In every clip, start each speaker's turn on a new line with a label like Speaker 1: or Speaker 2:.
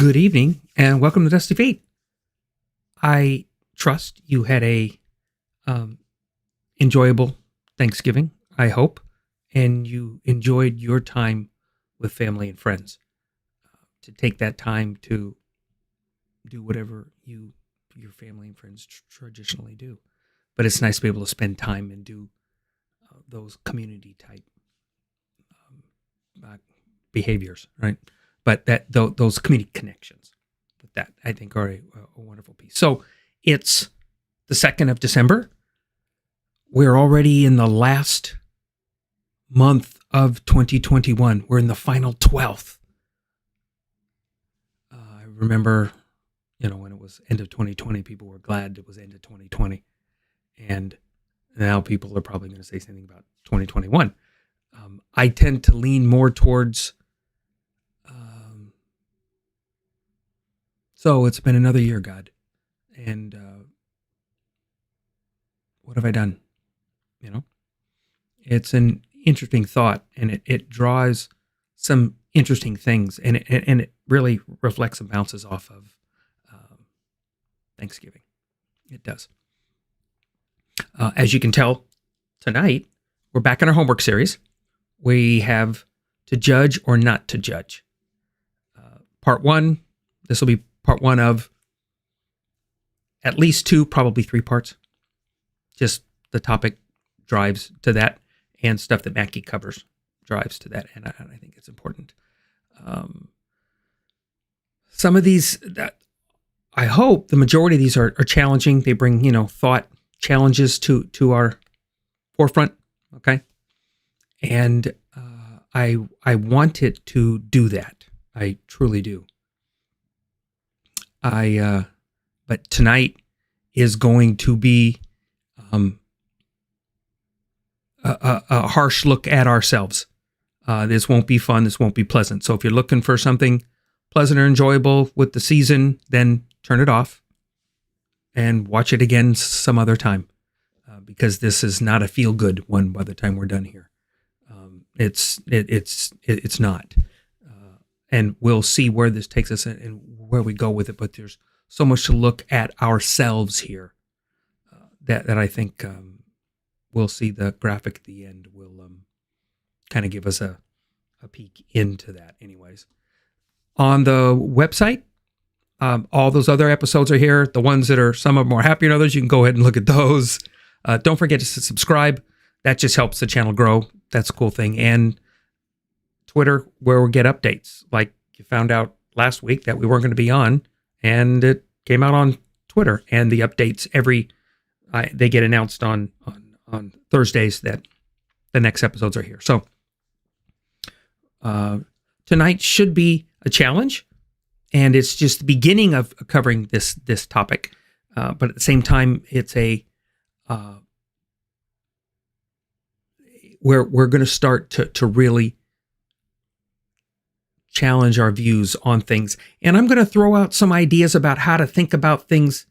Speaker 1: Good evening and welcome to Dusty Feet. I trust you had a enjoyable Thanksgiving, I hope, and you enjoyed your time with family and friends. To take that time to do whatever your family and friends traditionally do. But it's nice to be able to spend time and do those community type behaviors, right? But those community connections with that, I think, are a wonderful piece. So it's the 2nd of December. We're already in the last month of 2021. We're in the final 12th. I remember, when it was end of 2020, people were glad it was end of 2020. And now people are probably going to say something about 2021. I tend to lean more towards so it's been another year, God. And what have I done? It's an interesting thought, and it draws some interesting things, and it really reflects and bounces off of Thanksgiving. It does. As you can tell, tonight, we're back in our homework series. We have to judge or not to judge. Part 1, this will be part 1 of at least 2, probably 3 parts. Just the topic drives to that, and stuff that Mackie covers drives to that, and I think it's important. Some of these, I hope the majority of these are challenging. They bring, thought challenges to our forefront, okay? And I want it to do that. I truly do. But tonight is going to be a harsh look at ourselves. This won't be fun. This won't be pleasant. So if you're looking for something pleasant or enjoyable with the season, then turn it off and watch it again some other time, because this is not a feel-good one by the time we're done here. It's not. And we'll see where this takes us and where we go with it. But there's so much to look at ourselves here that I think we'll see. The graphic at the end will kind of give us a peek into that anyways. On the website, all those other episodes are here. The ones that are, some are more happy than others, you can go ahead and look at those. Don't forget to subscribe. That just helps the channel grow. That's a cool thing. And Twitter, where we get updates. Like you found out last week that we weren't going to be on, and it came out on Twitter. And the updates they get announced on Thursdays that the next episodes are here. So tonight should be a challenge, and it's just the beginning of covering this topic. But at the same time, it's we're going to start to really challenge our views on things. And I'm going to throw out some ideas about how to think about things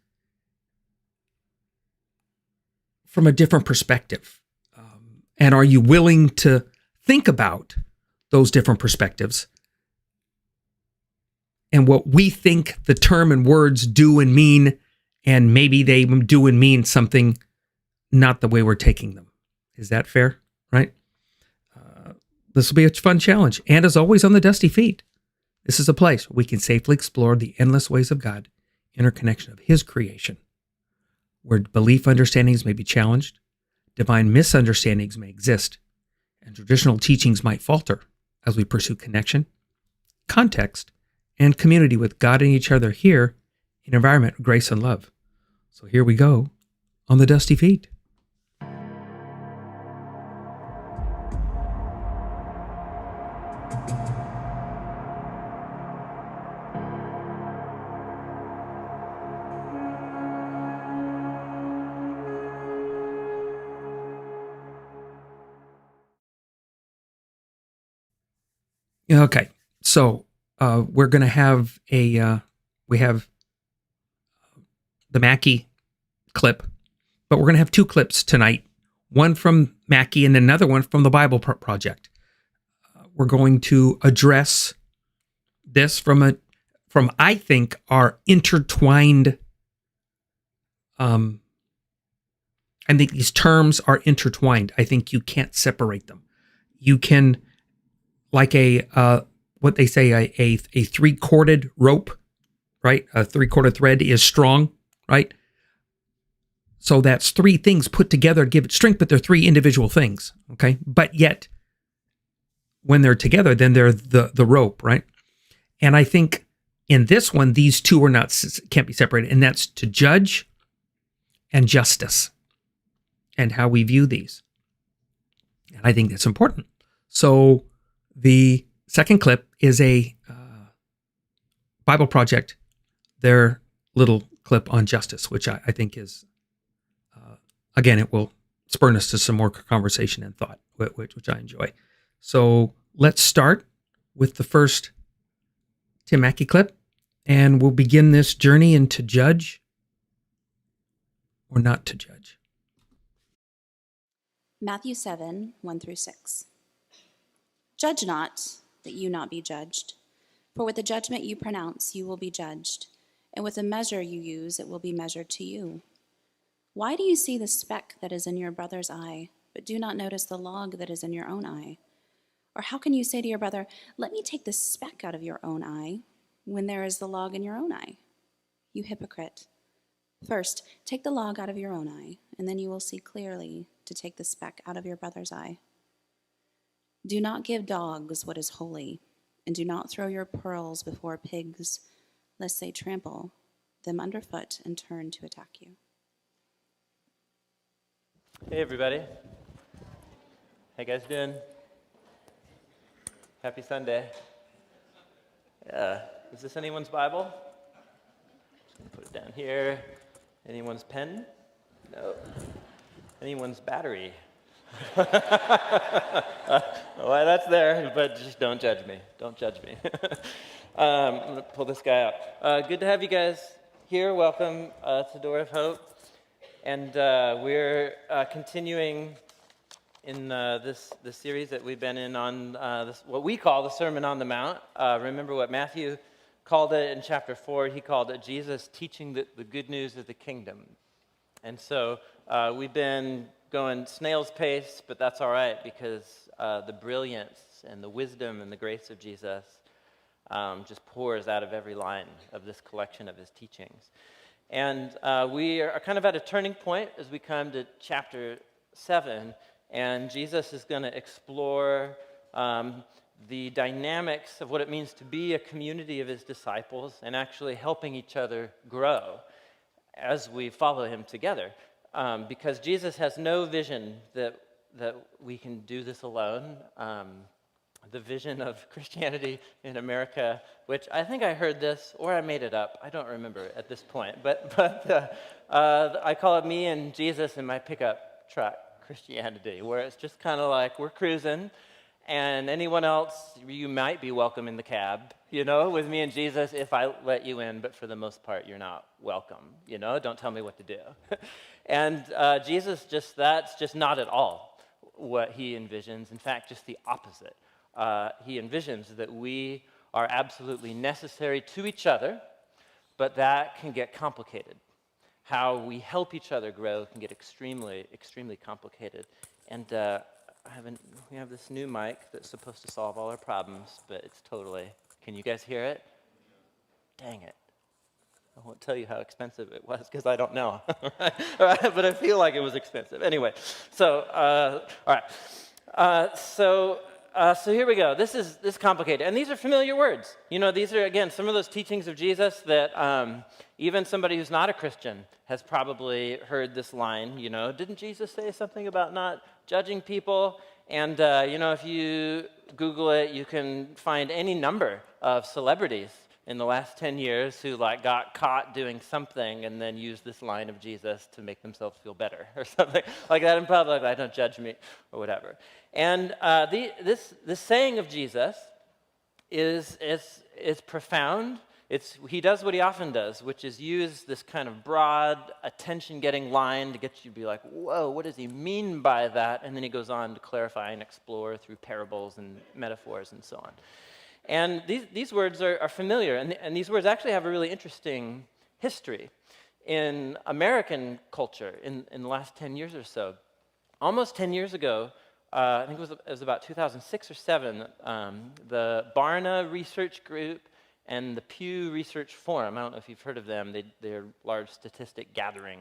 Speaker 1: from a different perspective. And are you willing to think about those different perspectives and what we think the term and words do and mean, and maybe they do and mean something not the way we're taking them? Is that fair? Right? This will be a fun challenge. And as always on the Dusty Feet, this is a place where we can safely explore the endless ways of God, interconnection of His creation, where belief understandings may be challenged, divine misunderstandings may exist, and traditional teachings might falter as we pursue connection, context, and community with God and each other here in an environment of grace and love. So here we go on the Dusty Feet. Okay, so we're going to have we have the Mackie clip, but we're going to have 2 clips tonight, one from Mackie and another one from the Bible Project. We're going to address this from I think, are intertwined. I think these terms are intertwined. I think you can't separate them. You can, like what they say, a three-corded rope, right? A three-corded thread is strong, right? So that's three things put together to give it strength, but they're three individual things, okay? But yet, when they're together, then they're the rope, right? And I think in this one, these two can't be separated, and that's to judge and justice, and how we view these. And I think that's important. So the second clip is a Bible Project, their little clip on justice, which I think is, again, it will spur us to some more conversation and thought, which I enjoy. So let's start with the first Tim Mackie clip, and we'll begin this journey into judge or not to judge.
Speaker 2: Matthew 7, 1-6. Judge not, that you not be judged. For with the judgment you pronounce, you will be judged, and with the measure you use, it will be measured to you. Why do you see the speck that is in your brother's eye, but do not notice the log that is in your own eye? Or how can you say to your brother, let me take the speck out of your own eye, when there is the log in your own eye? You hypocrite. First, take the log out of your own eye, and then you will see clearly to take the speck out of your brother's eye. Do not give dogs what is holy, and do not throw your pearls before pigs, lest they trample them underfoot and turn to attack you.
Speaker 3: Hey everybody. How you guys doing? Happy Sunday. Is this anyone's Bible? Just gonna put it down here. Anyone's pen? No. Anyone's battery? Well, that's there, but just don't judge me. Don't judge me. I'm going to pull this guy out. Good to have you guys here. Welcome to Door of Hope. And we're continuing in this series that we've been in on what we call the Sermon on the Mount. Remember what Matthew called it in chapter 4? He called it Jesus teaching the good news of the kingdom. And so we've been going snail's pace, but that's all right because the brilliance and the wisdom and the grace of Jesus just pours out of every line of this collection of his teachings. And we are kind of at a turning point as we come to chapter 7, and Jesus is going to explore the dynamics of what it means to be a community of his disciples and actually helping each other grow as we follow him together. Because Jesus has no vision that we can do this alone. The vision of Christianity in America, which I think I heard this, or I made it up. I don't remember at this point. But I call it me and Jesus in my pickup truck Christianity, where it's just kind of like we're cruising, and anyone else, you might be welcome in the cab, with me and Jesus if I let you in, but for the most part, you're not welcome, Don't tell me what to do. And Jesus, that's just not at all what he envisions. In fact, just the opposite. He envisions that we are absolutely necessary to each other, but that can get complicated. How we help each other grow can get extremely, extremely complicated. And we have this new mic that's supposed to solve all our problems, but it's totally, can you guys hear it? Dang it. I won't tell you how expensive it was because I don't know. All right, but I feel like it was expensive. Anyway, so, all right. So here we go. This is complicated. And these are familiar words. These are, again, some of those teachings of Jesus that even somebody who's not a Christian has probably heard this line, Didn't Jesus say something about not judging people? And, if you Google it, you can find any number of celebrities in the last 10 years who got caught doing something and then used this line of Jesus to make themselves feel better or something like that in public, like don't judge me or whatever. And this saying of Jesus is profound. He does what he often does, which is use this kind of broad, attention-getting line to get you to be like, whoa, what does he mean by that? And then he goes on to clarify and explore through parables and metaphors and so on. And these words are familiar, and these words actually have a really interesting history in American culture in the last 10 years or so. Almost 10 years ago, I think it was about 2006 or 7, the Barna Research Group and the Pew Research Forum, I don't know if you've heard of them, they're large statistic gathering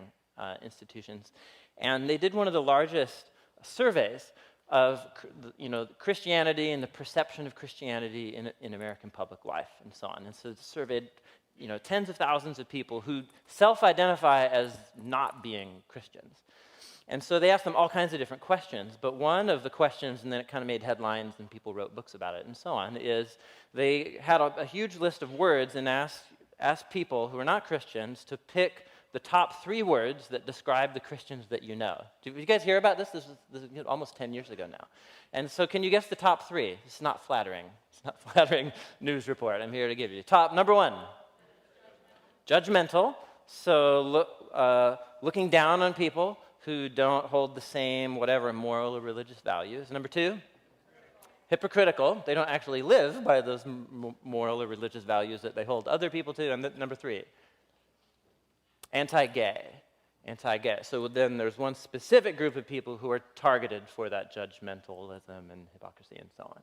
Speaker 3: institutions, and they did one of the largest surveys of Christianity and the perception of Christianity in American public life and so on. And so it surveyed tens of thousands of people who self-identify as not being Christians. And so they asked them all kinds of different questions, but one of the questions, and then it kind of made headlines and people wrote books about it and so on, is they had a huge list of words and asked people who are not Christians to pick the top 3 words that describe the Christians that you know. Did you guys hear about this? This is almost 10 years ago now. And so can you guess the top 3? It's not flattering. It's not flattering news report. I'm here to give you. Number 1, judgmental. So looking down on people who don't hold the same whatever moral or religious values. Number 2, hypocritical. They don't actually live by those moral or religious values that they hold other people to. And number 3, anti-gay. So then there's one specific group of people who are targeted for that judgmentalism and hypocrisy and so on.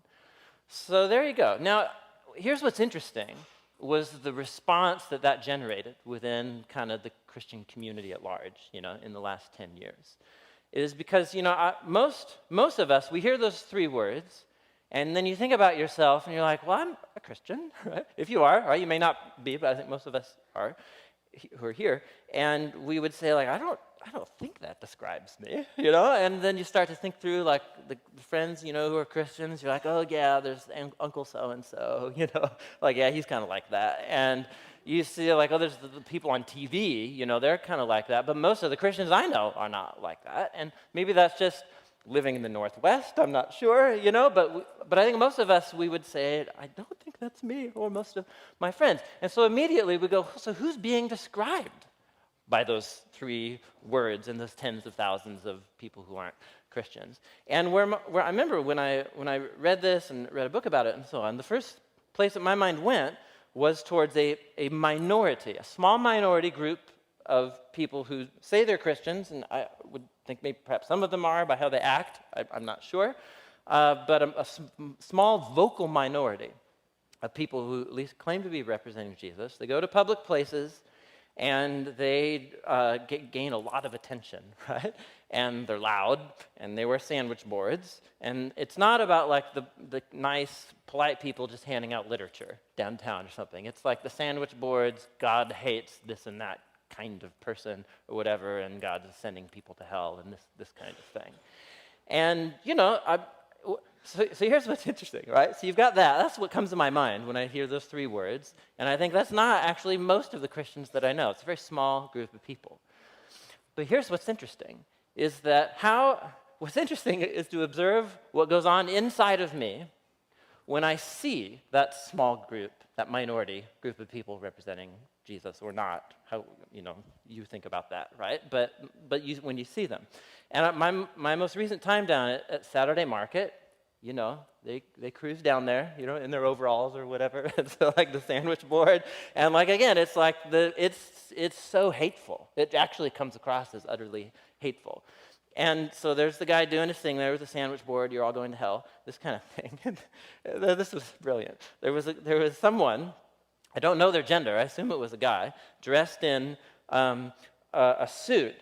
Speaker 3: So there you go. Now, here's what's interesting, was the response that generated within kind of the Christian community at large, in the last 10 years. It is because, most of us, we hear those 3 words, and then you think about yourself, and you're like, well, I'm a Christian, right? If you are, right? You may not be, but I think most of us are, who are here, and we would say, like, I don't think that describes me, and then you start to think through, like, the friends, who are Christians. You're like, oh, yeah, there's Uncle so-and-so, like, yeah, he's kind of like that. And you see, like, oh, there's the people on TV, they're kind of like that, but most of the Christians I know are not like that, and maybe that's just living in the Northwest, I'm not sure, but I think most of us, we would say, I don't think that's me or most of my friends. And so immediately we go, so who's being described by those 3 words and those tens of thousands of people who aren't Christians? And where I remember when I read this and read a book about it and so on, the first place that my mind went was towards a minority, a small minority group of people who say they're Christians, and I would think maybe perhaps some of them are by how they act, I'm not sure, but a small vocal minority of people who at least claim to be representing Jesus. They go to public places, and they gain a lot of attention, right? And they're loud, and they wear sandwich boards, and it's not about like the nice, polite people just handing out literature downtown or something. It's like the sandwich boards, God hates this and that kind of person or whatever, and God is sending people to hell and this kind of thing. And, so here's what's interesting, right? So you've got that. That's what comes to my mind when I hear those 3 words. And I think that's not actually most of the Christians that I know. It's a very small group of people. But here's what's interesting, is that what's interesting is to observe what goes on inside of me when I see that small group, that minority group of people representing Jesus or not, how you think about that, right? But when you see them. And my most recent time down at Saturday Market, they cruise down there, in their overalls or whatever, so like the sandwich board, and like again, it's like it's so hateful. It actually comes across as utterly hateful. And so there's the guy doing his thing there with the sandwich board. You're all going to hell. This kind of thing. This was brilliant. There was someone. I don't know their gender. I assume it was a guy dressed in a suit,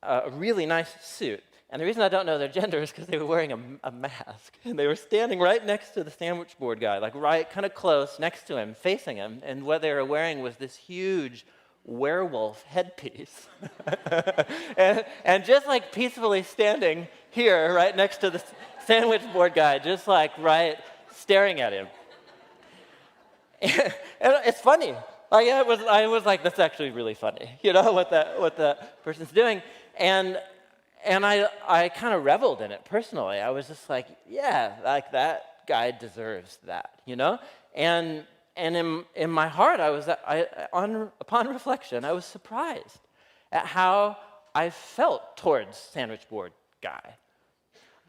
Speaker 3: a really nice suit. And the reason I don't know their gender is because they were wearing a mask. And they were standing right next to the sandwich board guy, like right kind of close next to him, facing him. And what they were wearing was this huge werewolf headpiece. and just like peacefully standing here right next to the sandwich board guy, just like right staring at him. And it's funny. I was like, that's actually really funny, what that person's doing. And I kind of reveled in it personally. I was just like, yeah, like that guy deserves that, And in my heart, upon reflection, I was surprised at how I felt towards sandwich board guy.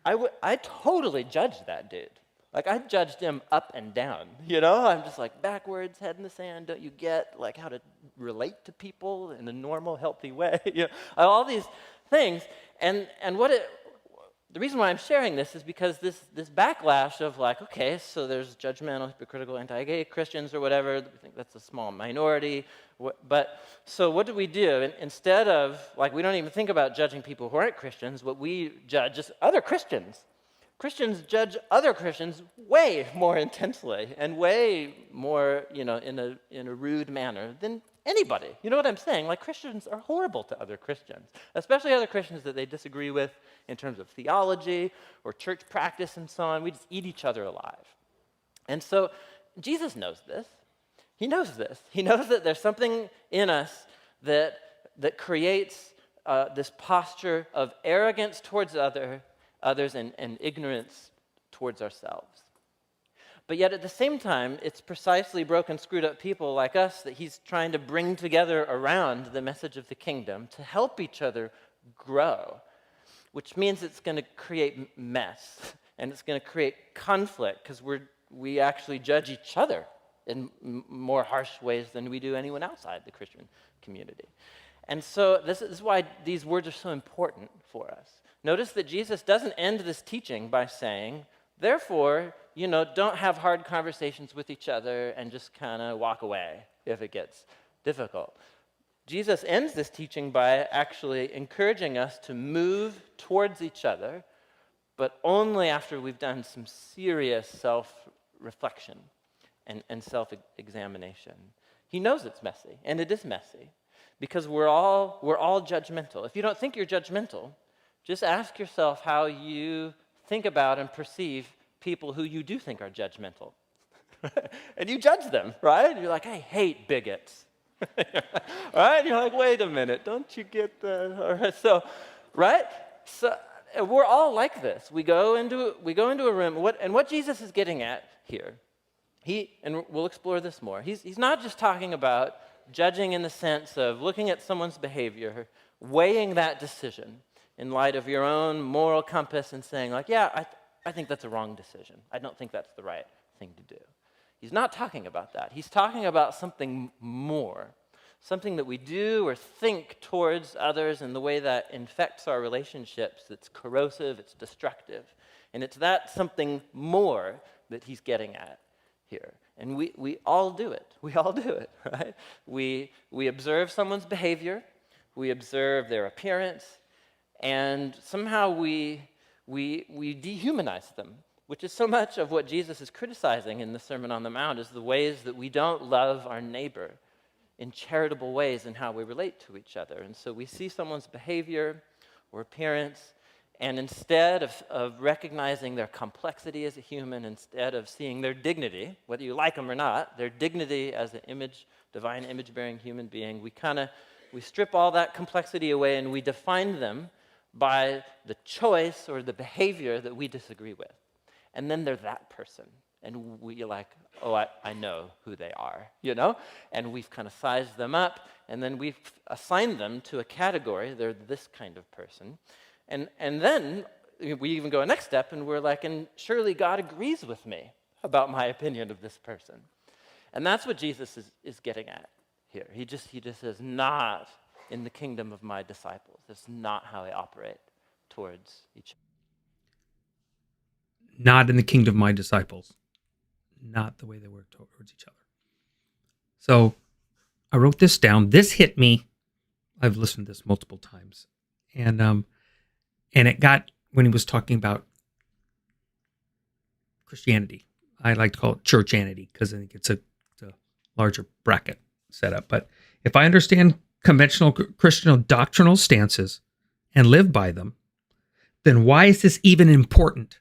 Speaker 3: I totally judged that dude. Like, I judged him up and down, you know? I'm just like, backwards, head in the sand, don't you get, like, how to relate to people in a normal, healthy way? You know, all these things. And the reason why I'm sharing this is because this backlash of like, okay, so there's judgmental, hypocritical, anti-gay Christians or whatever, we think that's a small minority, but so what do? Instead of, like, we don't even think about judging people who aren't Christians, what we judge is other Christians. Christians judge other Christians way more intensely and way more, in a rude manner than anybody. You know what I'm saying? Like, Christians are horrible to other Christians, especially other Christians that they disagree with in terms of theology or church practice and so on. We just eat each other alive. And so Jesus knows this. He knows this. He knows that there's something in us that creates this posture of arrogance towards others and ignorance towards ourselves. But yet at the same time, it's precisely broken, screwed up people like us that he's trying to bring together around the message of the kingdom to help each other grow, which means it's going to create mess and it's going to create conflict because we actually judge each other in more harsh ways than we do anyone outside the Christian community. And so this is why these words are so important for us. Notice that Jesus doesn't end this teaching by saying, therefore, don't have hard conversations with each other and just kind of walk away if it gets difficult. Jesus ends this teaching by actually encouraging us to move towards each other, but only after we've done some serious self-reflection and self-examination. He knows it's messy, and it is messy, because we're all judgmental. If you don't think you're judgmental, just ask yourself how you think about and perceive people who you do think are judgmental. And you judge them, right? You're like, I hate bigots. Right? You're like, wait a minute, don't you get that? All right, so, right? So we're all like this. We go into a room, what Jesus is getting at here, and we'll explore this more, he's not just talking about judging in the sense of looking at someone's behavior, weighing that decision in light of your own moral compass and saying like, yeah, I think that's a wrong decision. I don't think that's the right thing to do. He's not talking about that. He's talking about something more, something that we do or think towards others in the way that infects our relationships, that's corrosive, it's destructive. And it's that something more that he's getting at here. And we all do it. We all do it, right? We observe someone's behavior, we observe their appearance, and somehow we dehumanize them, which is so much of what Jesus is criticizing in the Sermon on the Mount, is the ways that we don't love our neighbor in charitable ways in how we relate to each other. And so we see someone's behavior or appearance, and instead of recognizing their complexity as a human, instead of seeing their dignity, whether you like them or not, their dignity as an divine image-bearing human being, we strip all that complexity away and we define them by the choice or the behavior that we disagree with. And then they're that person. And we're like, oh, I know who they are, And we've kind of sized them up, and then we've assigned them to a category. They're this kind of person. And then we even go a next step, and we're like, and surely God agrees with me about my opinion of this person. And that's what Jesus is getting at here. He just says, not in the kingdom of my disciples. That's not how I operate towards each other.
Speaker 1: Not in the kingdom of my disciples. Not the way they work towards each other. So I wrote this down. This hit me. I've listened to this multiple times. And it got, when he was talking about Christianity, I like to call it churchanity because I think it's a larger bracket setup. But if I understand conventional Christian doctrinal stances and live by them, then why is this even important?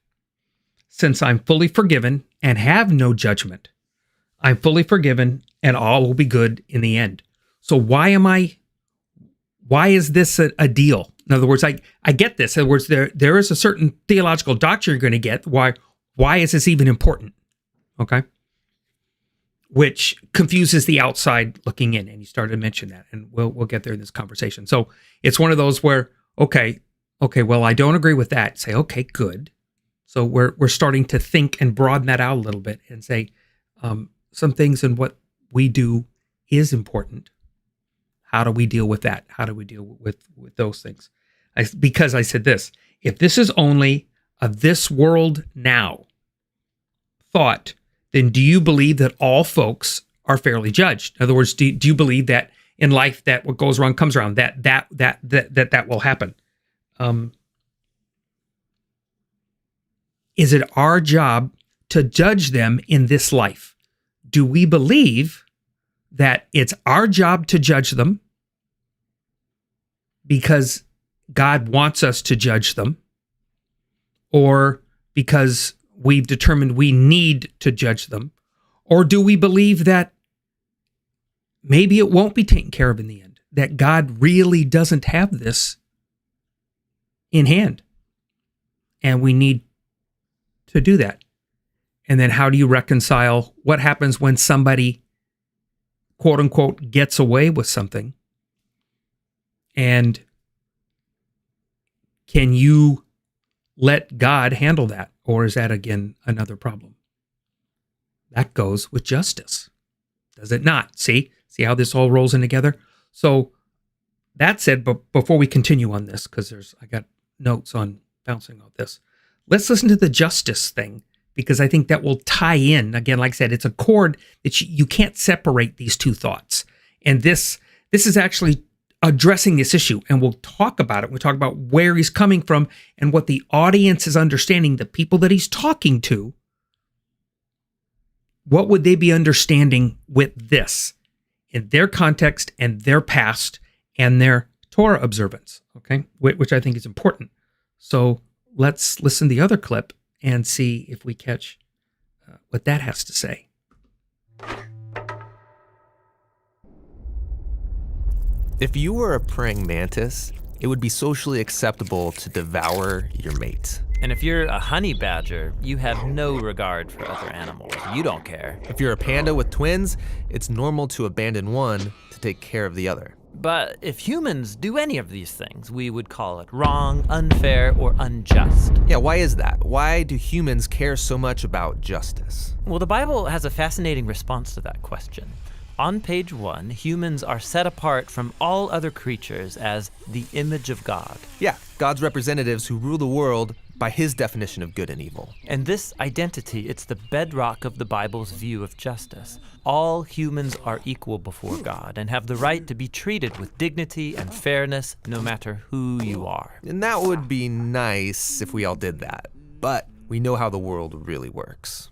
Speaker 1: Since I'm fully forgiven and have no judgment, I'm fully forgiven and all will be good in the end. So why is this a deal? In other words, I get this. In other words, there is a certain theological doctrine you're going to get. Why is this even important? Okay. Which confuses the outside looking in. And you started to mention that, and we'll get there in this conversation. So it's one of those where, okay, well, I don't agree with that. Say, okay, good. So we're starting to think and broaden that out a little bit and say some things in what we do is important. How do we deal with that? How do we deal with those things? Because I said this, if this is only a this world now thought, then do you believe that all folks are fairly judged? In other words, do you believe that in life that what goes wrong comes around, that will happen? Is it our job to judge them in this life? Do we believe that it's our job to judge them because God wants us to judge them, or because we've determined we need to judge them? Or do we believe that maybe it won't be taken care of in the end, that God really doesn't have this in hand, and we need to do that? And then how do you reconcile what happens when somebody, quote unquote, gets away with something? And can you let God handle that? Or is that, again, another problem? That goes with justice, does it not? See how this all rolls in together? So that said, but before we continue on this, because I got notes on bouncing off this, let's listen to the justice thing, because I think that will tie in. Again, like I said, it's a cord that you can't separate these two thoughts. And this is actually addressing this issue, and we'll talk about it. We'll talk about where he's coming from and what the audience is understanding, the people that he's talking to. What would they be understanding with this in their context and their past and their Torah observance, okay? Which I think is important. So let's listen to the other clip and see if we catch what that has to say.
Speaker 4: If you were a praying mantis, it would be socially acceptable to devour your mate.
Speaker 5: And if you're a honey badger, you have no regard for other animals. You don't care.
Speaker 4: If you're a panda with twins, it's normal to abandon one to take care of the other.
Speaker 5: But if humans do any of these things, we would call it wrong, unfair, or unjust.
Speaker 4: Yeah, why is that? Why do humans care so much about justice?
Speaker 5: Well, the Bible has a fascinating response to that question. On page 1, humans are set apart from all other creatures as the image of God.
Speaker 4: Yeah, God's representatives who rule the world by his definition of good and evil.
Speaker 5: And this identity, it's the bedrock of the Bible's view of justice. All humans are equal before God and have the right to be treated with dignity and fairness no matter who you are.
Speaker 4: And that would be nice if we all did that. But we know how the world really works.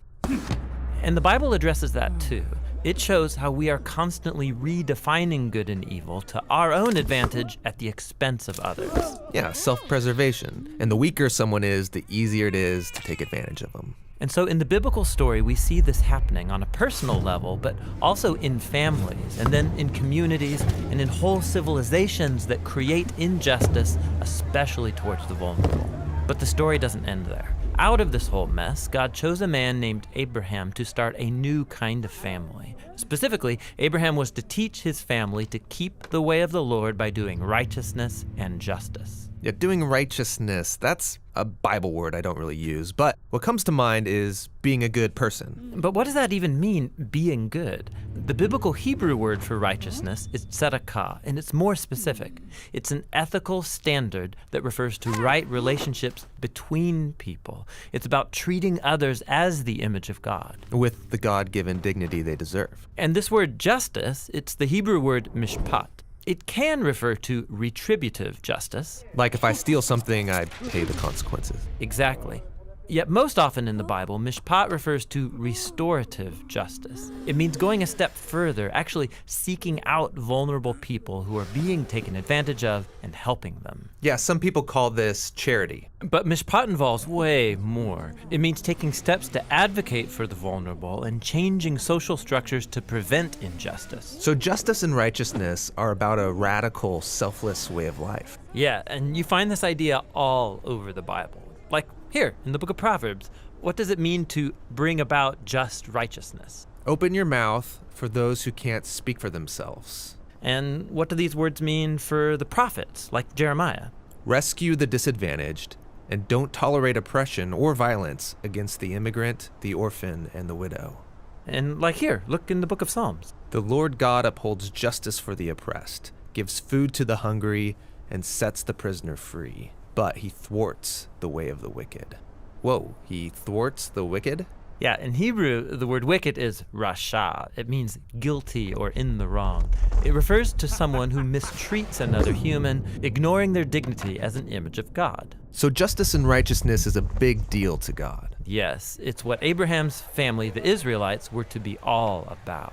Speaker 5: And the Bible addresses that too. It shows how we are constantly redefining good and evil to our own advantage at the expense of others.
Speaker 4: Yeah, self-preservation. And the weaker someone is, the easier it is to take advantage of them.
Speaker 5: And so in the biblical story, we see this happening on a personal level, but also in families, and then in communities, and in whole civilizations that create injustice, especially towards the vulnerable. But the story doesn't end there. Out of this whole mess, God chose a man named Abraham to start a new kind of family. Specifically, Abraham was to teach his family to keep the way of the Lord by doing righteousness and justice.
Speaker 4: Yeah, doing righteousness, that's a Bible word I don't really use, but what comes to mind is being a good person.
Speaker 5: But what does that even mean, being good? The biblical Hebrew word for righteousness is tzedakah, and it's more specific. It's an ethical standard that refers to right relationships between people. It's about treating others as the image of God,
Speaker 4: With the God-given dignity they deserve.
Speaker 5: And this word justice, it's the Hebrew word mishpat. It can refer to retributive justice.
Speaker 4: Like if I steal something, I pay the consequences.
Speaker 5: Exactly. Yet most often in the Bible, mishpat refers to restorative justice. It means going a step further, actually seeking out vulnerable people who are being taken advantage of and helping them.
Speaker 4: Yeah, some people call this charity.
Speaker 5: But mishpat involves way more. It means taking steps to advocate for the vulnerable and changing social structures to prevent injustice.
Speaker 4: So justice and righteousness are about a radical, selfless way of life.
Speaker 5: Yeah, and you find this idea all over the Bible. Like here, in the book of Proverbs, what does it mean to bring about just righteousness?
Speaker 4: Open your mouth for those who can't speak for themselves.
Speaker 5: And what do these words mean for the prophets, like Jeremiah?
Speaker 4: Rescue the disadvantaged and don't tolerate oppression or violence against the immigrant, the orphan, and the widow.
Speaker 5: And like here, look in the book of Psalms.
Speaker 4: The Lord God upholds justice for the oppressed, gives food to the hungry, and sets the prisoner free. But he thwarts the way of the wicked. Whoa, he thwarts the wicked?
Speaker 5: Yeah, in Hebrew, the word wicked is rasha. It means guilty or in the wrong. It refers to someone who mistreats another human, ignoring their dignity as an image of God.
Speaker 4: So justice and righteousness is a big deal to God.
Speaker 5: Yes, it's what Abraham's family, the Israelites, were to be all about.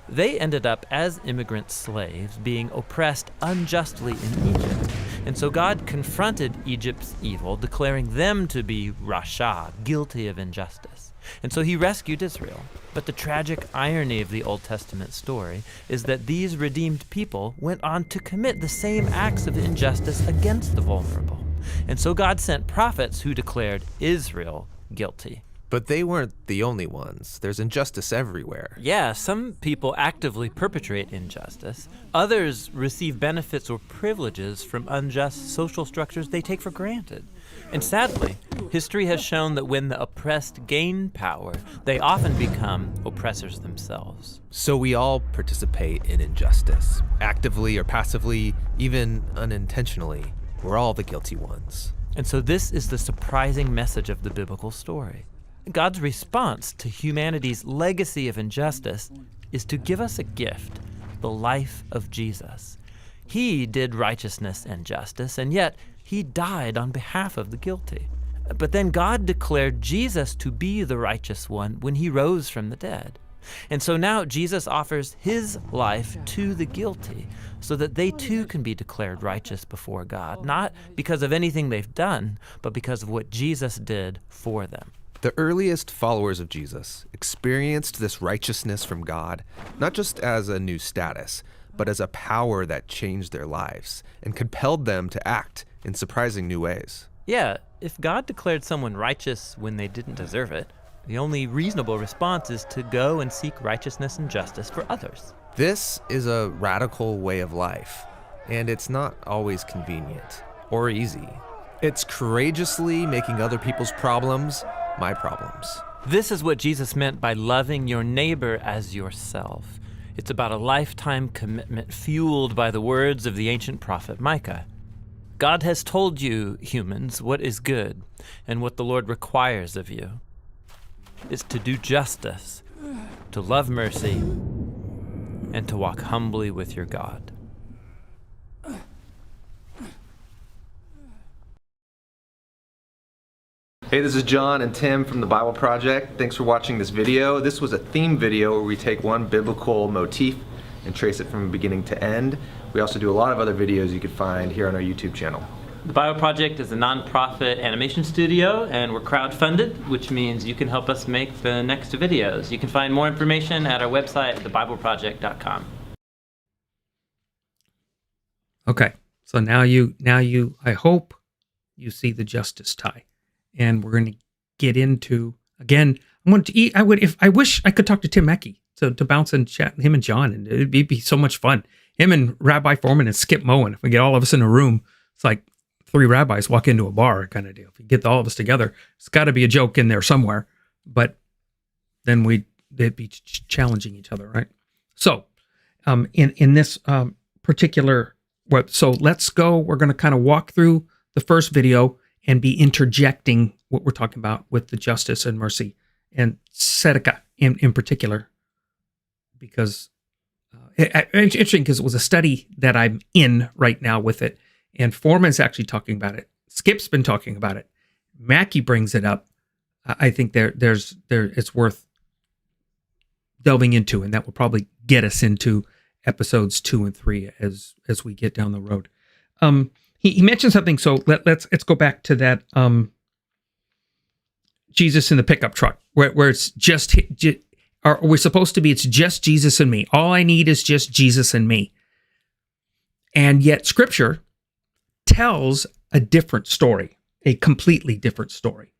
Speaker 5: They ended up as immigrant slaves being oppressed unjustly in Egypt. And so God confronted Egypt's evil, declaring them to be rasha, guilty of injustice. And so he rescued Israel. But the tragic irony of the Old Testament story is that these redeemed people went on to commit the same acts of injustice against the vulnerable. And so God sent prophets who declared Israel guilty.
Speaker 4: But they weren't the only ones. There's injustice everywhere.
Speaker 5: Yeah, some people actively perpetrate injustice. Others receive benefits or privileges from unjust social structures they take for granted. And sadly, history has shown that when the oppressed gain power, they often become oppressors themselves.
Speaker 4: So we all participate in injustice, actively or passively, even unintentionally. We're all the guilty ones.
Speaker 5: And so this is the surprising message of the biblical story. God's response to humanity's legacy of injustice is to give us a gift, the life of Jesus. He did righteousness and justice, and yet he died on behalf of the guilty. But then God declared Jesus to be the righteous one when he rose from the dead. And so now Jesus offers his life to the guilty so that they too can be declared righteous before God, not because of anything they've done, but because of what Jesus did for them.
Speaker 4: The earliest followers of Jesus experienced this righteousness from God, not just as a new status, but as a power that changed their lives and compelled them to act in surprising new ways.
Speaker 5: Yeah, if God declared someone righteous when they didn't deserve it, the only reasonable response is to go and seek righteousness and justice for others.
Speaker 4: This is a radical way of life, and it's not always convenient or easy. It's courageously making other people's problems my problems.
Speaker 5: This is what Jesus meant by loving your neighbor as yourself. It's about a lifetime commitment fueled by the words of the ancient prophet Micah. God has told you, humans, what is good, and what the Lord requires of you is to do justice, to love mercy, and to walk humbly with your God.
Speaker 4: Hey, this is John and Tim from the Bible Project. Thanks for watching this video. This was a theme video where we take one biblical motif and trace it from beginning to end. We also do a lot of other videos you can find here on our YouTube channel.
Speaker 5: The Bible Project is a nonprofit animation studio, and we're crowdfunded, which means you can help us make the next videos. You can find more information at our website, thebibleproject.com.
Speaker 1: Okay, so now you, I hope you see the justice tie. And we're going to get into, again, I want to eat. I wish I could talk to Tim Mackie to bounce and chat him and John, and it'd be so much fun. Him and Rabbi Foreman and Skip Moen. If we get all of us in a room, it's like 3 rabbis walk into a bar kind of deal. If we get all of us together, it's got to be a joke in there somewhere. But then they'd be challenging each other, right? So, in this particular, so let's go. We're going to kind of walk through the first video and be interjecting what we're talking about with the justice and mercy and tzedakah in particular, because it's interesting because it was a study that I'm in right now with it, and Foreman's actually talking about it. Skip's been talking about it. Mackie brings it up. I think it's worth delving into, and that will probably get us into episodes 2 and 3 as we get down the road. He mentioned something, so let's go back to that Jesus in the pickup truck, where it's just, are we supposed to be, it's just Jesus and me. All I need is just Jesus and me. And yet Scripture tells a different story, a completely different story.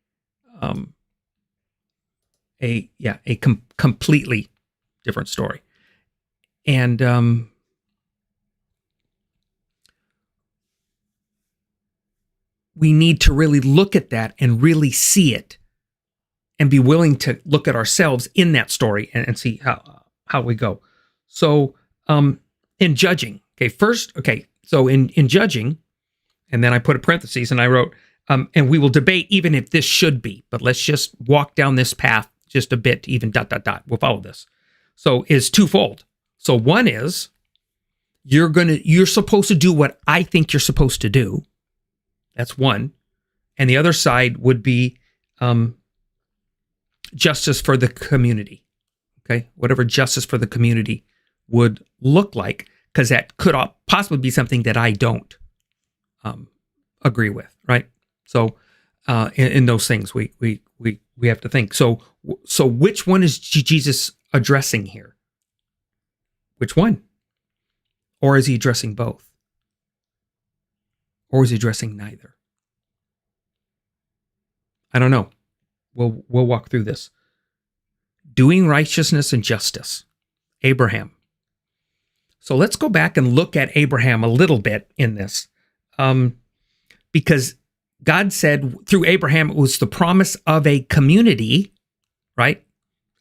Speaker 1: Completely different story. And we need to really look at that and really see it and be willing to look at ourselves in that story and see how we go. So in judging, so in judging, and then I put a parentheses and I wrote, and we will debate even if this should be, but let's just walk down this path just a bit, even ... We'll follow this. So is twofold. So one is you're supposed to do what I think you're supposed to do. That's one. And the other side would be justice for the community. Okay? Whatever justice for the community would look like, because that could possibly be something that I don't agree with, right? So in those things, we have to think. So which one is Jesus addressing here? Which one? Or is he addressing both? Or is he addressing neither? I don't know. We'll walk through this. Doing righteousness and justice. Abraham. So let's go back and look at Abraham a little bit in this. Because God said through Abraham, it was the promise of a community, right?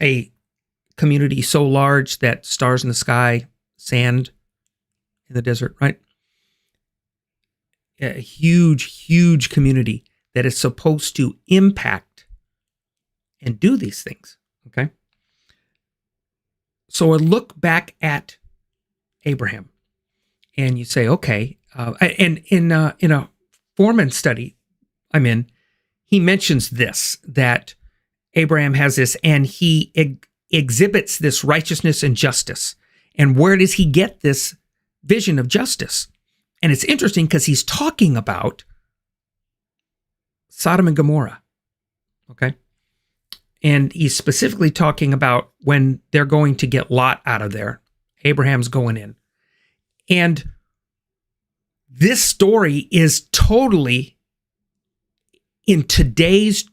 Speaker 1: A community so large that stars in the sky, sand in the desert, right? A huge, huge community that is supposed to impact and do these things, okay? So I look back at Abraham and you say, okay, and in a Foreman study I'm in, he mentions this, that Abraham has this, and he exhibits this righteousness and justice. And where does he get this vision of justice? And it's interesting because he's talking about Sodom and Gomorrah, okay? And he's specifically talking about when they're going to get Lot out of there. Abraham's going in. And this story is totally in today's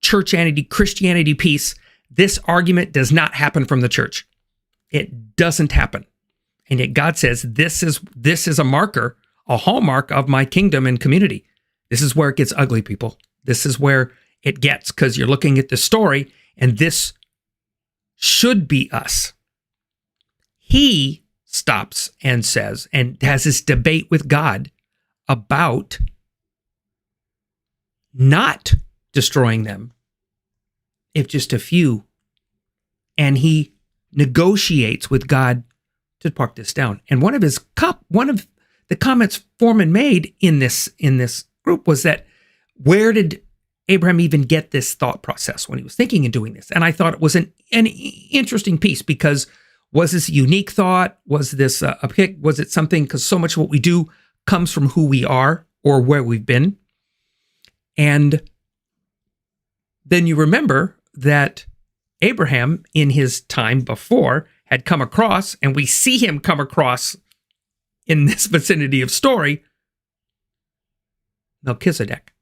Speaker 1: Christianity piece. This argument does not happen from the church. It doesn't happen. And yet God says, this is a marker, a hallmark of my kingdom and community. This is where it gets ugly, people. This is where it gets, because you're looking at the story, and this should be us. He stops and says, and has this debate with God about not destroying them, if just a few. And he negotiates with God to park this down. And one of the comments Foreman made in this group was that, where did Abraham even get this thought process when he was thinking and doing this? And I thought it was an interesting piece, because was this a unique thought? Was this a pick? Was it something, because so much of what we do comes from who we are or where we've been. And then you remember that Abraham, in his time before, had come across, and we see him come across in this vicinity of story, Melchizedek.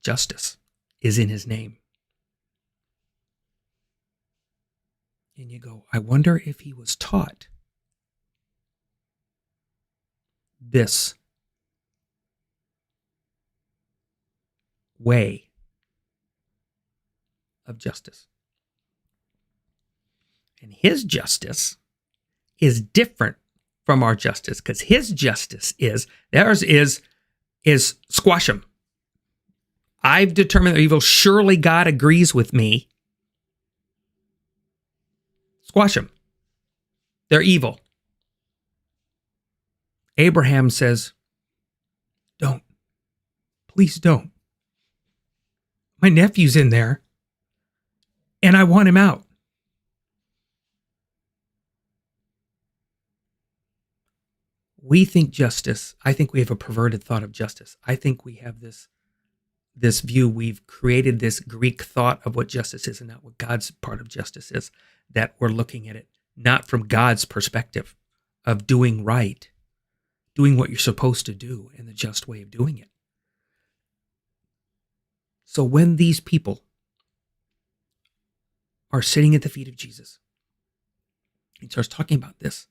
Speaker 1: Justice is in his name. And you go, I wonder if he was taught this way of justice. And his justice is different from our justice, because his justice theirs is squash them. I've determined they're evil. Surely God agrees with me. Squash them. They're evil. Abraham says, don't. Please don't. My nephew's in there, and I want him out. We think justice. I think we have a perverted thought of justice. I think we have this view. We've created this Greek thought of what justice is and not what God's part of justice is, that we're looking at it not from God's perspective of doing right, doing what you're supposed to do in the just way of doing it. So when these people are sitting at the feet of Jesus, he starts talking about this,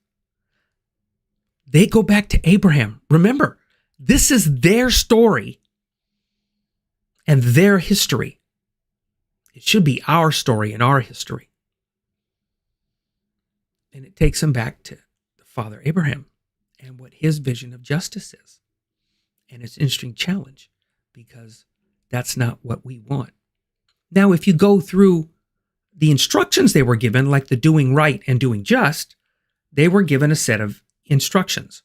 Speaker 1: They go back to Abraham. Remember, this is their story and their history. It should be our story and our history. And it takes them back to the father Abraham and what his vision of justice is. And it's an interesting challenge because that's not what we want. Now, if you go through the instructions they were given, like the doing right and doing just, they were given a set of instructions.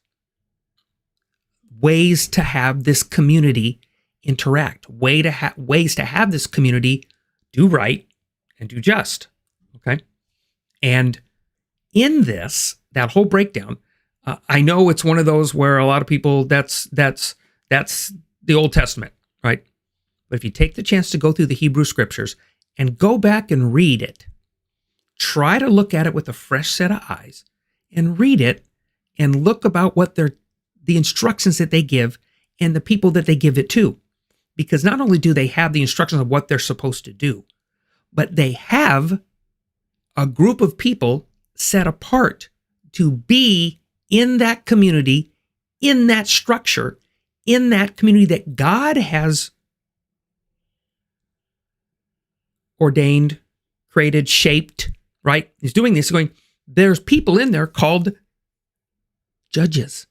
Speaker 1: Ways to have this community interact. Ways to have this community do right and do just. Okay? And in this, that whole breakdown, I know it's one of those where a lot of people, that's the Old Testament, right? But if you take the chance to go through the Hebrew scriptures and go back and read it, try to look at it with a fresh set of eyes and read it and look about what the instructions that they give and the people that they give it to. Because not only do they have the instructions of what they're supposed to do, but they have a group of people set apart to be in that community, in that structure, in that community that God has ordained, created, shaped, right? He's doing this, going, there's people in there called judges.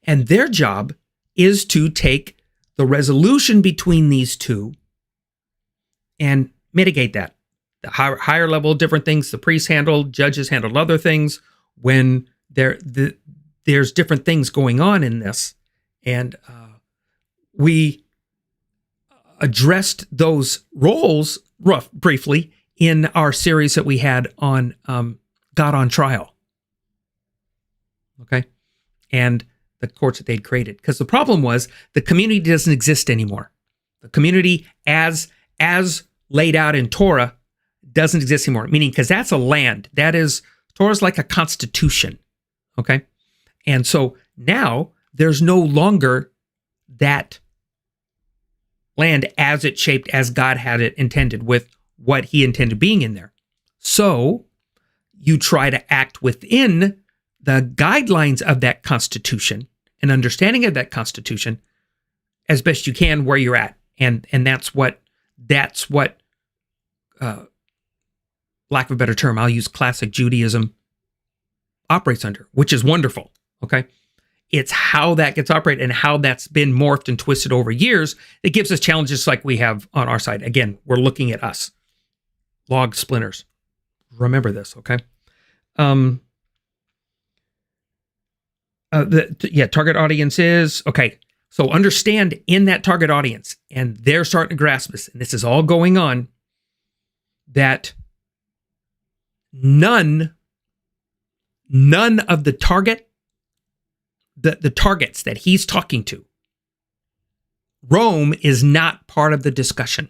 Speaker 1: And their job is to take the resolution between these two and mitigate that. The higher level, different things the priests handled, judges handled other things. When there's different things going on in this. And we addressed those roles briefly in our series that we had on God on Trial. Okay? And the courts that they'd created. Because the problem was the community doesn't exist anymore. The community as laid out in Torah doesn't exist anymore. Meaning, because that's a land. Torah's like a constitution. Okay? And so now there's no longer that land as it's shaped, as God had it intended, with what he intended being in there. So you try to act within the guidelines of that constitution and understanding of that constitution as best you can where you're at. And that's what lack of a better term, I'll use classic Judaism operates under, which is wonderful. Okay. It's how that gets operated and how that's been morphed and twisted over years. It gives us challenges like we have on our side. Again, we're looking at us. Log splinters. Remember this, okay? Target audience is, okay, so understand in that target audience, and they're starting to grasp this, and this is all going on, that none of the targets that he's talking to, Rome is not part of the discussion.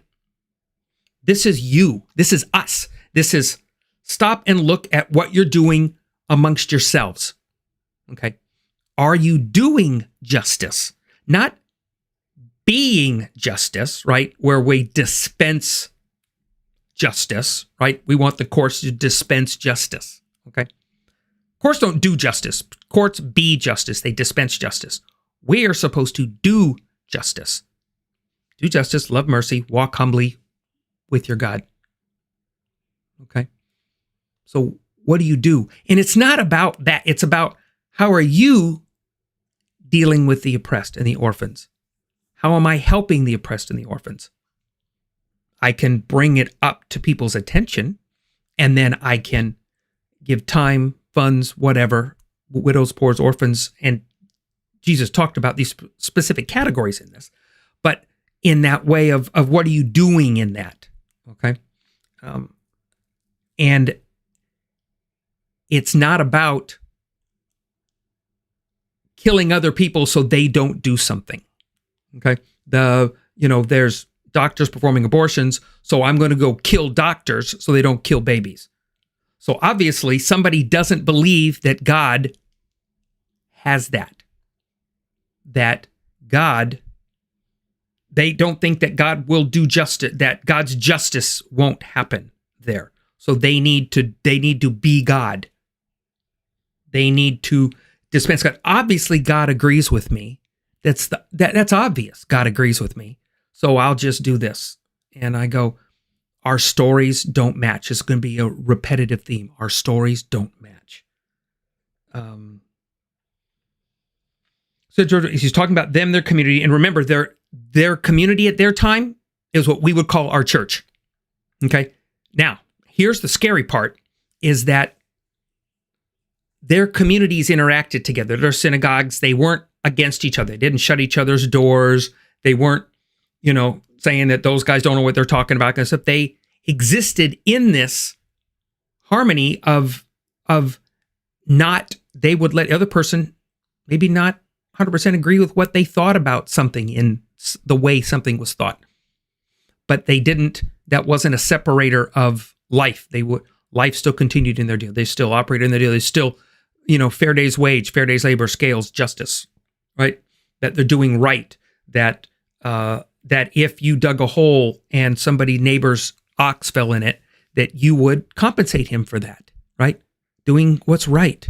Speaker 1: This is you. This is us. This is stop and look at what you're doing amongst yourselves. Okay. Are you doing justice? Not being justice, right? Where we dispense justice, right? We want the courts to dispense justice. Okay. Courts don't do justice. Courts be justice. They dispense justice. We are supposed to do justice. Do justice, love mercy, walk humbly with your God. Okay? So what do you do? And it's not about that. It's about how are you dealing with the oppressed and the orphans? How am I helping the oppressed and the orphans? I can bring it up to people's attention, and then I can give time, funds, whatever, widows, poor, orphans, and Jesus talked about these specific categories in this, but in that way of what are you doing in that, okay? And it's not about killing other people so they don't do something, okay? There's doctors performing abortions, so I'm going to go kill doctors so they don't kill babies. So obviously somebody doesn't believe that God has that God, they don't think that God will do justice, that God's justice won't happen there. So they need to be God. They need to dispense God. Obviously, God agrees with me. That's obvious. God agrees with me. So I'll just do this. And I go, our stories don't match. It's going to be a repetitive theme. Our stories don't match. So George, he's talking about them, their community. And remember, their community at their time is what we would call our church. Okay? Now, here's the scary part, is that their communities interacted together. Their synagogues, they weren't against each other. They didn't shut each other's doors. They weren't, saying that those guys don't know what they're talking about. And stuff. They existed in this harmony of not, they would let the other person maybe not 100% agree with what they thought about something in the way something was thought. But they didn't, that wasn't a separator of life. Life still continued in their deal. They still operated in their deal. They still, fair day's wage, fair day's labor, scales, justice, right? That they're doing right. That if you dug a hole and neighbor's ox fell in it, that you would compensate him for that, right? Doing what's right.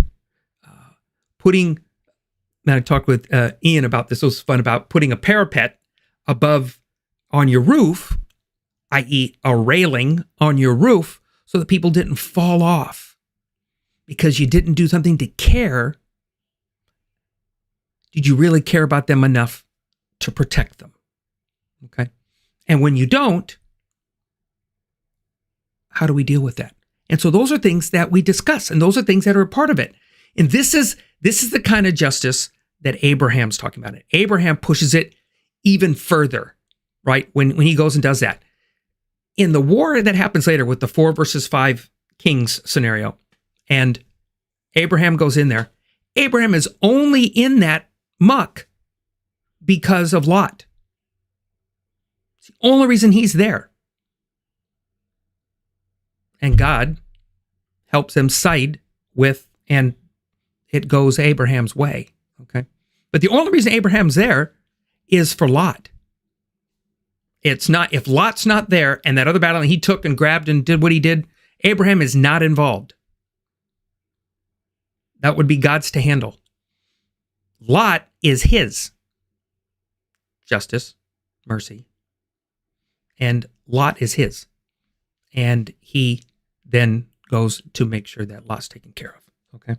Speaker 1: I talked with Ian about this. It was fun, about putting a parapet above on your roof, i.e. a railing on your roof, so that people didn't fall off because you didn't do something to care. Did you really care about them enough to protect them? Okay. And when you don't, how do we deal with that? And so those are things that we discuss, and those are things that are a part of it. And this is the kind of justice that Abraham's talking about. Abraham pushes it even further, right? When he goes and does that. In the war that happens later with the 4 versus 5 kings scenario, and Abraham goes in there, Abraham is only in that muck because of Lot. It's the only reason he's there. And God helps them side with, and it goes Abraham's way. Okay. But the only reason Abraham's there is for Lot. It's not, if Lot's not there and that other battle he took and grabbed and did what he did, Abraham is not involved. That would be God's to handle. Lot is his. Justice, mercy. And Lot is his. And he then goes to make sure that Lot's taken care of. Okay.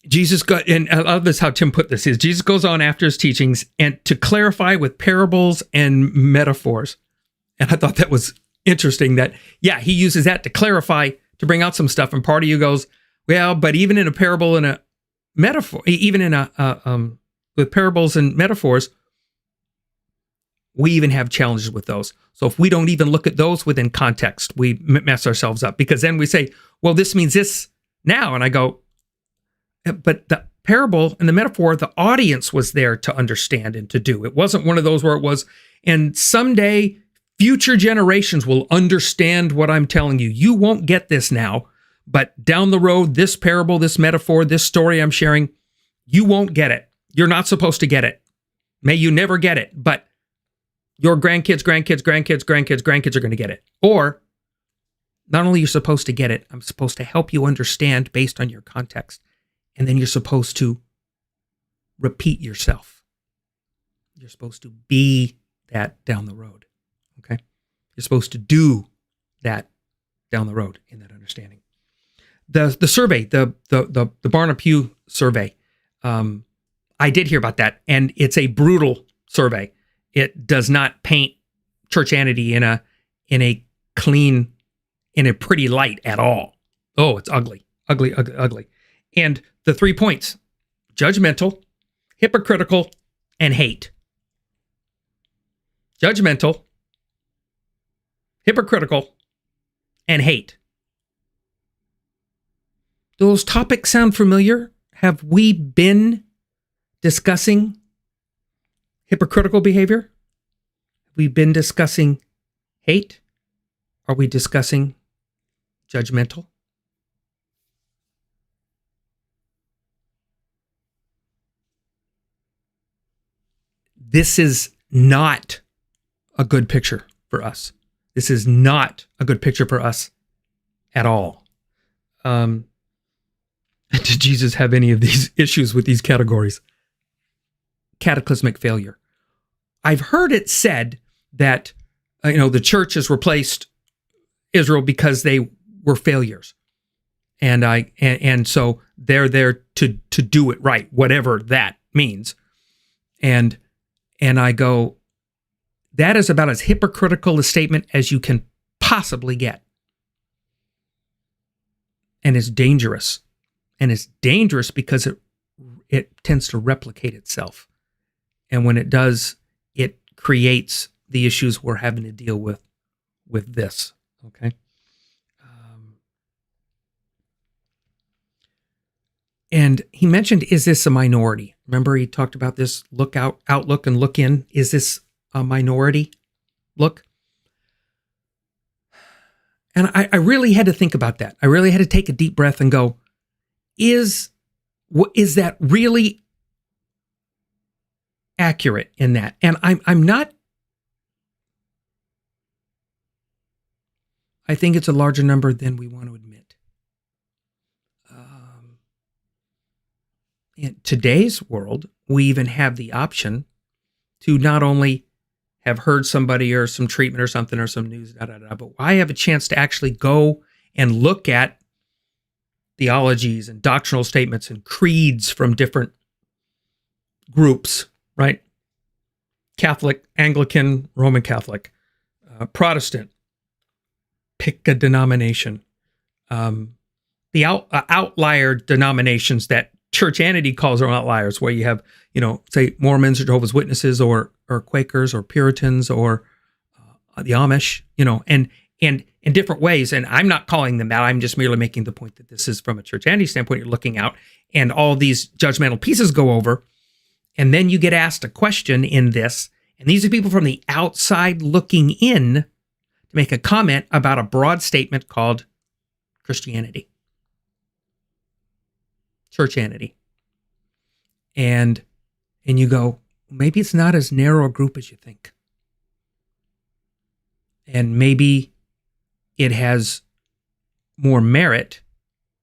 Speaker 1: Jesus got, and I love this how Tim put this, is Jesus goes on after his teachings and to clarify with parables and metaphors. And I thought that was interesting that, he uses that to clarify, to bring out some stuff. And part of you goes, well, but even in a parable and a metaphor, even in with parables and metaphors, we even have challenges with those. So if we don't even look at those within context, we mess ourselves up, because then we say, well, this means this now. And I go, but the parable and the metaphor, the audience was there to understand and to do. It wasn't one of those where it was, and someday future generations will understand what I'm telling you. You won't get this now, but down the road, this parable, this metaphor, this story I'm sharing, you won't get it. You're not supposed to get it. May you never get it, but your grandkids are going to get it. Or not only you're supposed to get it, I'm supposed to help you understand based on your context. And then you're supposed to repeat yourself. You're supposed to be that down the road. Okay? You're supposed to do that down the road in that understanding. The survey, the Barna Pew survey, I did hear about that, and it's a brutal survey. It does not paint churchianity in a clean, in a pretty light at all. Oh, it's ugly. And the 3 points: judgmental, hypocritical, and hate. Judgmental, hypocritical, and hate. Do those topics sound familiar? Have we been discussing hypocritical behavior? Have we been discussing hate? Are we discussing judgmental? This is not a good picture for us. This is not a good picture for us at all. did Jesus have any of these issues with these categories? Cataclysmic failure. I've heard it said that the church has replaced Israel because they were failures, and so they're there to do it right, whatever that means. And I go, that is about as hypocritical a statement as you can possibly get. And it's dangerous. And it's dangerous because it tends to replicate itself. And when it does, it creates the issues we're having to deal with this. Okay. And he mentioned, is this a minority? Remember, he talked about this outlook and look in. Is this a minority look? And I really had to think about that. I really had to take a deep breath and go, is that really accurate in that? And I'm not. I think it's a larger number than we want to admit. In today's world, we even have the option to not only have heard somebody or some treatment or something or some news, but I have a chance to actually go and look at theologies and doctrinal statements and creeds from different groups, right? Catholic, Anglican, Roman Catholic, Protestant, pick a denomination. The outlier denominations that Churchianity calls are outliers, where you have, say Mormons or Jehovah's Witnesses or Quakers or Puritans or the Amish, and in different ways. And I'm not calling them that. I'm just merely making the point that this is from a Churchianity standpoint. You're looking out, and all these judgmental pieces go over, and then you get asked a question in this, and these are people from the outside looking in to make a comment about a broad statement called Christianity. Churchianity. And you go, maybe it's not as narrow a group as you think. And maybe it has more merit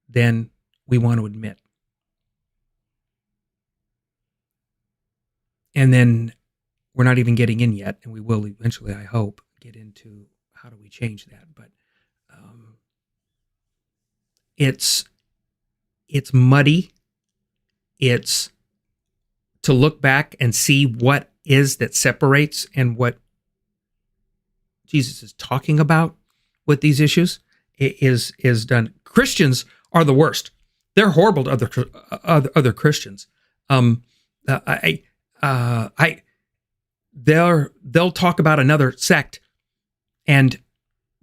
Speaker 1: than we want to admit. And then we're not even getting in yet, and we will eventually, I hope, get into how do we change that. But it's muddy. It's to look back and see what is that separates and what Jesus is talking about with these issues is done. Christians are the worst. They're horrible to other Christians. They'll talk about another sect, and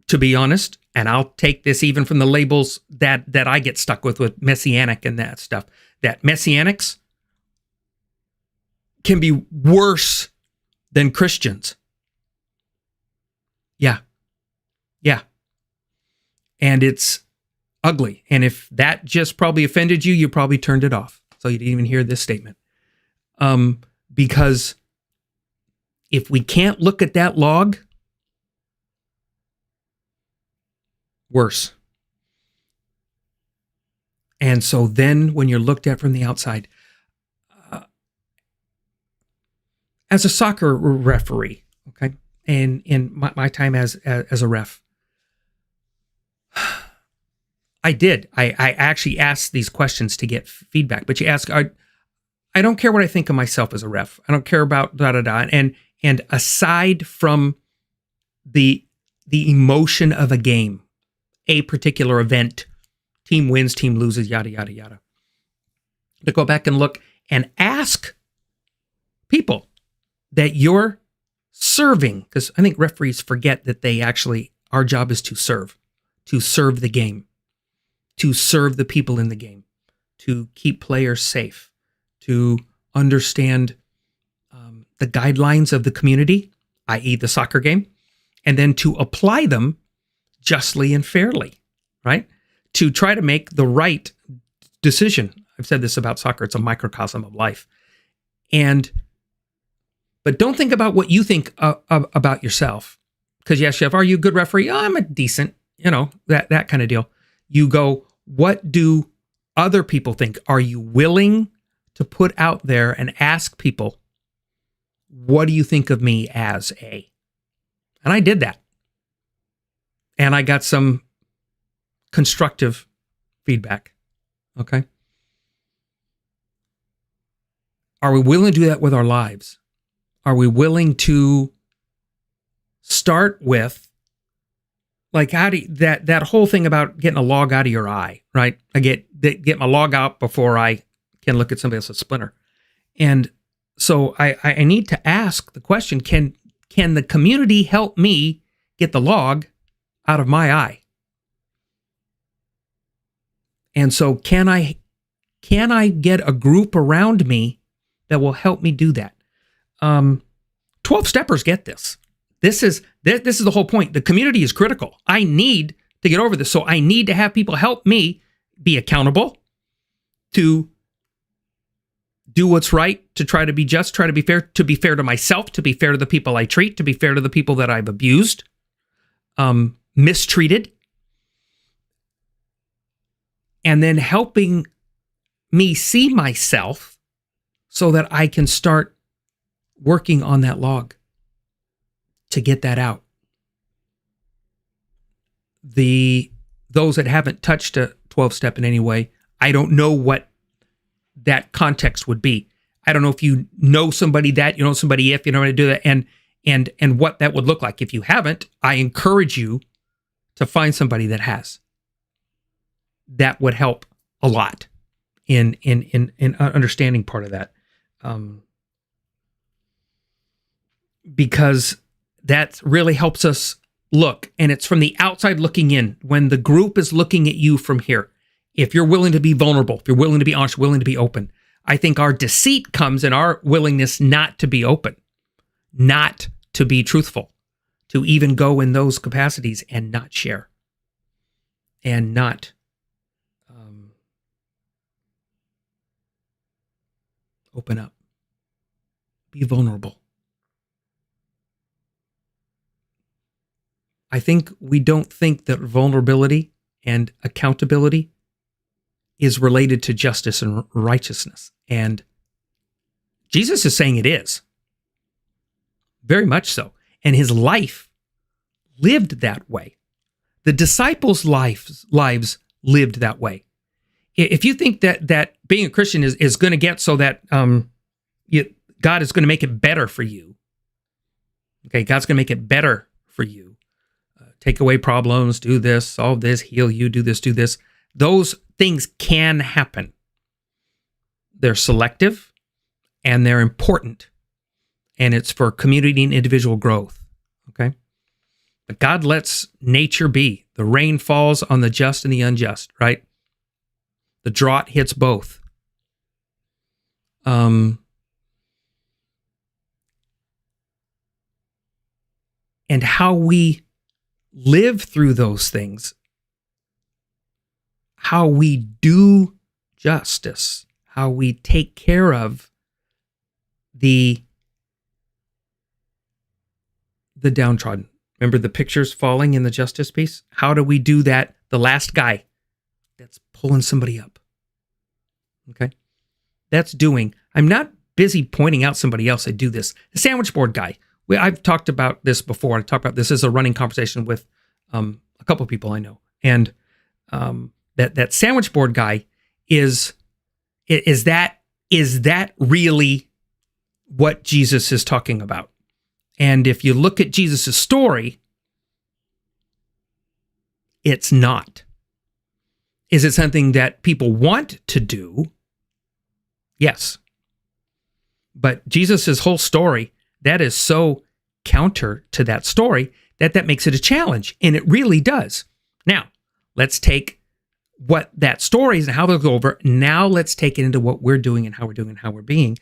Speaker 1: to be honest, and I'll take this even from the labels that I get stuck with messianic and that stuff, that messianics can be worse than Christians. Yeah. And it's ugly. And if that just probably offended you, you probably turned it off. So you didn't even hear this statement. Because if we can't look at that log, worse. And so then when you're looked at from the outside, as a soccer referee, okay, and in my time as a ref, I actually asked these questions to get feedback. But you ask, I don't care what I think of myself as a ref. I don't care about and aside from the emotion of a game, a particular event, team wins, team loses, yada, yada, yada. To go back and look and ask people that you're serving, because I think referees forget that our job is to serve the game, to serve the people in the game, to keep players safe, to understand the guidelines of the community, i.e. the soccer game, and then to apply them justly and fairly, right? To try to make the right decision. I've said this about soccer. It's a microcosm of life. But don't think about what you think about yourself. Because yes, Chef, are you a good referee? Oh, I'm a decent, that kind of deal. You go, What do other people think? Are you willing to put out there and ask people, what do you think of me as a? And I did that. And I got some constructive feedback. Okay. Are we willing to do that with our lives? Are we willing to start with, like, how do you, that whole thing about getting a log out of your eye, right? I get my log out before I can look at somebody else's splinter. And so I need to ask the question, can the community help me get the log out of my eye? And so can I get a group around me that will help me do that? 12 steppers get this. This is the whole point. The community is critical. I need to get over this. So I need to have people help me be accountable, to do what's right, to try to be just, try to be fair to myself, to be fair to the people I treat, to be fair to the people that I've abused, mistreated, and then helping me see myself so that I can start working on that log to get that out. Those that haven't touched a 12-step in any way, I don't know what that context would be. I don't know if you know somebody that, you know somebody if, you know how to do that, and what that would look like. If you haven't, I encourage you to find somebody that has. That would help a lot in understanding part of that. Because that really helps us look, and it's from the outside looking in. When the group is looking at you from here, if you're willing to be vulnerable, if you're willing to be honest, willing to be open, I think our deceit comes in our willingness not to be open, not to be truthful, to even go in those capacities and not share, and not open up, be vulnerable. I think we don't think that vulnerability and accountability is related to justice and righteousness. And Jesus is saying it is. Very much so. And his life lived that way. The disciples' lives lived that way. If you think that being a Christian is going to get so that God is going to make it better for you, okay, God's going to make it better for you. Take away problems, do this, solve this, heal you, do this. Those things can happen. They're selective and they're important. And it's for community and individual growth. Okay? But God lets nature be. The rain falls on the just and the unjust, right? The drought hits both. And how we live through those things, how we do justice, how we take care of the downtrodden. Remember the pictures falling in the justice piece? How do we do that? The last guy that's pulling somebody up. Okay? That's doing. I'm not busy pointing out somebody else. I do this. The sandwich board guy. I've talked about this before. I talked about this as a running conversation with a couple of people I know. And that sandwich board guy is that really what Jesus is talking about? And if you look at Jesus' story, it's not. Is it something that people want to do? Yes. But Jesus' whole story, that is so counter to that story that makes it a challenge. And it really does. Now, let's take what that story is and how they'll go over. Now let's take it into what we're doing and how we're doing and how we're being.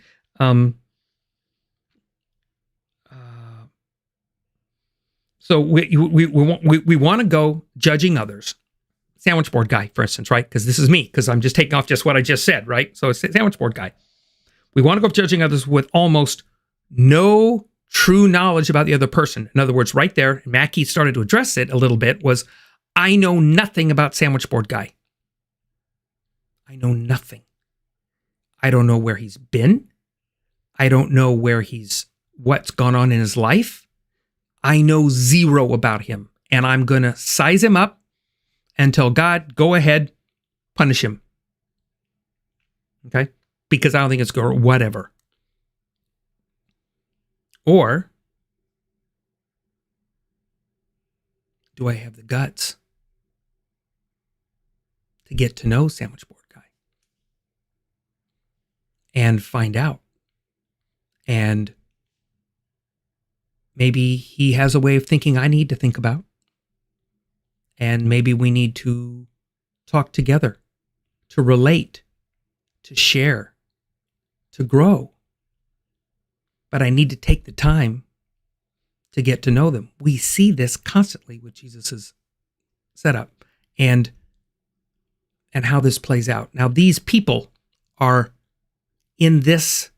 Speaker 1: So we want to go judging others. Sandwich board guy, for instance, right? Because this is me, because I'm just taking off just what I just said, right? So it's sandwich board guy. We want to go judging others with almost no true knowledge about the other person. In other words, right there, Mackie started to address it a little bit, was I know nothing about sandwich board guy. I know nothing. I don't know where he's been. I don't know what's gone on in his life. I know zero about him. And I'm going to size him up and tell God, go ahead, punish him. Okay? Because I don't think it's good or whatever. Or do I have the guts to get to know Sandwich Board Guy and find out? And maybe he has a way of thinking I need to think about. And maybe we need to talk together, to relate, to share, to grow. But I need to take the time to get to know them. We see this constantly with Jesus's setup and how this plays out. Now, these people are in this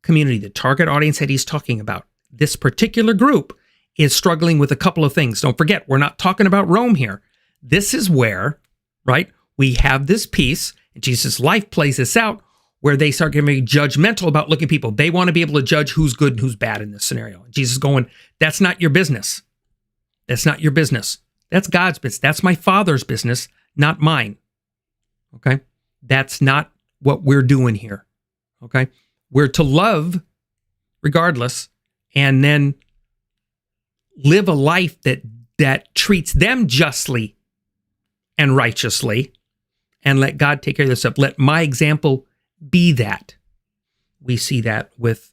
Speaker 1: community, the target audience that he's talking about. This particular group is struggling with a couple of things. Don't forget, we're not talking about Rome here. This is where, right, we have this piece, and Jesus' life plays this out, where they start getting very judgmental about looking at people. They want to be able to judge who's good and who's bad in this scenario. And Jesus is going, that's not your business. That's not your business. That's God's business. That's my Father's business, not mine. Okay? That's not what we're doing here. Okay? We're to love regardless, and then live a life that treats them justly and righteously, and let God take care of this stuff. Let my example be that. We see that with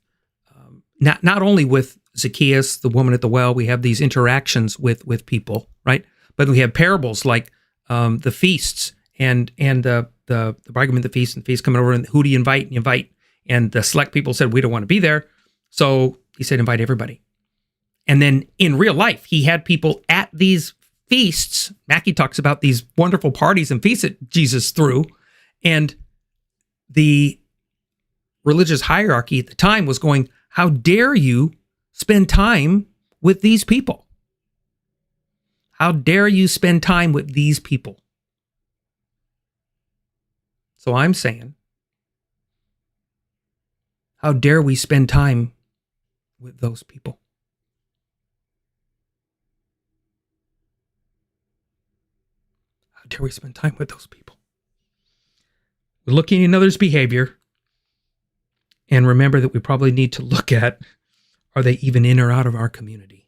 Speaker 1: not only with Zacchaeus, the woman at the well. We have these interactions with people, right? But we have parables like the feasts and the bridegroom at the feast, and the feast coming over, and who do you invite? And you invite, and the select people said we don't want to be there, so he said invite everybody. And then in real life, he had people at these feasts. Mackie talks about these wonderful parties and feasts that Jesus threw, and the religious hierarchy at the time was going, how dare you spend time with these people? How dare you spend time with these people? So I'm saying, how dare we spend time with those people? How dare we spend time with those people? We're looking at other's behavior, and remember that we probably need to look at, are they even in or out of our community?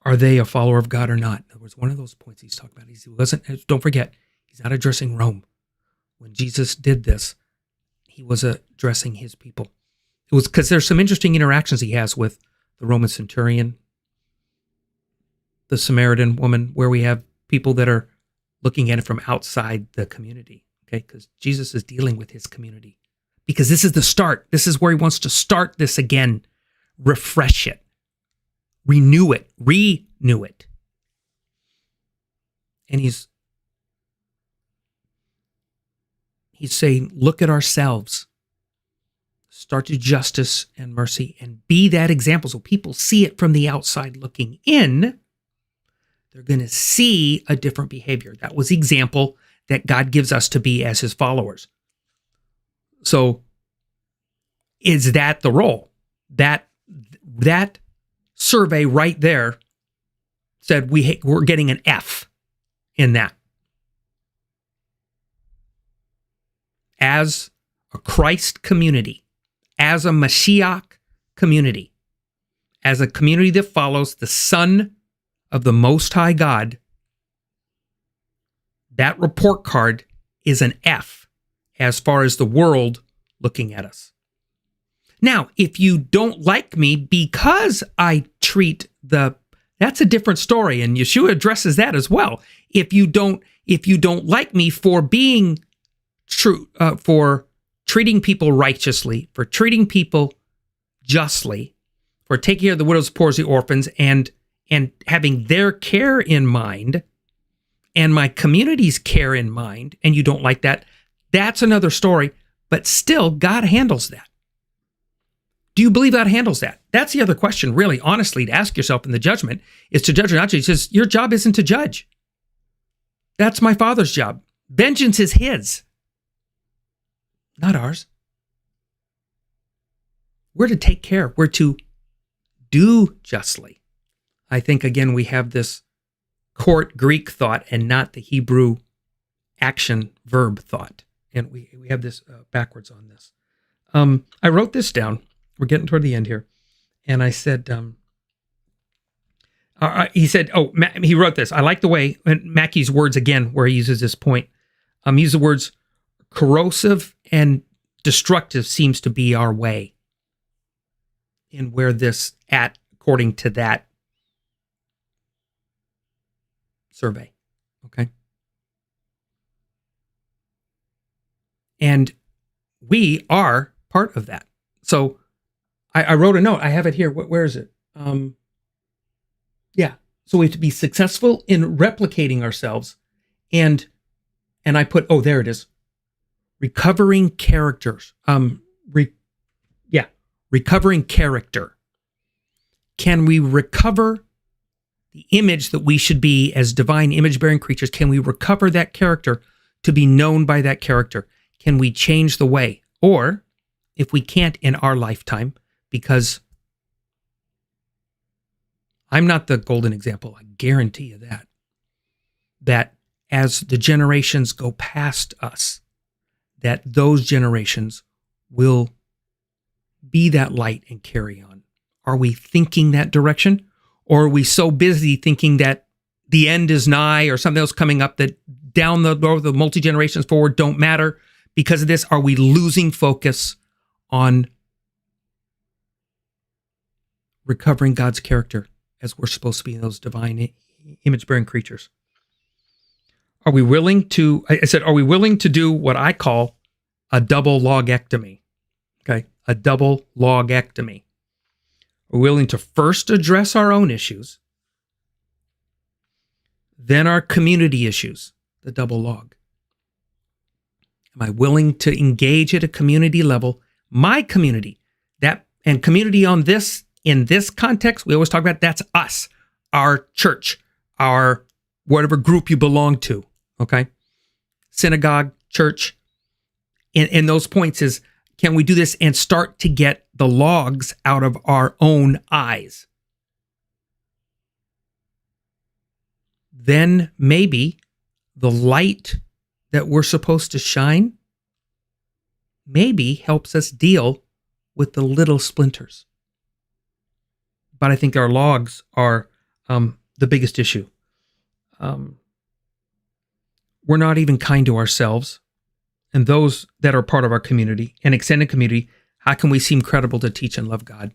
Speaker 1: Are they a follower of God or not? That was one of those points he's talking about. He wasn't, don't forget, he's not addressing Rome. When Jesus did this, he was addressing his people. It was because there's some interesting interactions he has with the Roman centurion, the Samaritan woman, where we have people that are looking at it from outside the community. Okay, because Jesus is dealing with his community. Because this is the start. This is where he wants to start this again. Refresh it. Renew it. Renew it. And he's saying, look at ourselves. Start to justice and mercy and be that example. So people see it from the outside looking in. They're going to see a different behavior. That was the example that God gives us to be as his followers. So is that the role? That survey right there said we're getting an F in that. As a Christ community, as a Mashiach community, as a community that follows the Son of the Most High God, that report card is an F as far as the world looking at us. Now, if you don't like me because I treat that's a different story, and Yeshua addresses that as well. If you don't like me for being true, for treating people righteously, for treating people justly, for taking care of the widows, poor, the orphans, and having their care in mind, and my community's care in mind, and you don't like that, that's another story. But still, God handles that. Do you believe God handles that? That's the other question, really, honestly, to ask yourself in the judgment, is to judge or not judge. He says, your job isn't to judge. That's my Father's job. Vengeance is his. not ours. We're to take care. We're to do justly. I think, again, we have this court Greek thought and not the Hebrew action verb thought. And we have this backwards on this. I wrote this down. We're getting toward the end here. And I said, he said, he wrote this. I like the way, and Mackie's words again, where he uses this point. He uses the words corrosive and destructive seems to be our way. And where this at, according to that survey. Okay. And we are part of that. So I wrote a note. I have it here. Where is it? Yeah. So we have to be successful in replicating ourselves. And I put, there it is. Recovering characters. Recovering character. Can we recover the image that we should be as divine image-bearing creatures? Can we recover that character to be known by that character? Can we change the way? Or, if we can't in our lifetime, because I'm not the golden example, I guarantee you that as the generations go past us, that those generations will be that light and carry on. Are we thinking that direction? Or are we so busy thinking that the end is nigh or something else coming up that down the road, the multi-generations forward don't matter? Because of this, are we losing focus on recovering God's character as we're supposed to be those divine image-bearing creatures? Are we willing to, are we willing to do what I call a double logectomy? Okay, a double logectomy. We're willing to first address our own issues, then our community issues, the double log. Am I willing to engage at a community level, my community, and community on this, in this context, we always talk about that's us, our church, our whatever group you belong to, okay? Synagogue, church, in those points is, can we do this and start to get the logs out of our own eyes? Then maybe the light that we're supposed to shine maybe helps us deal with the little splinters. But I think our logs are the biggest issue. We're not even kind to ourselves and those that are part of our community and extended community. How can we seem credible to teach and love God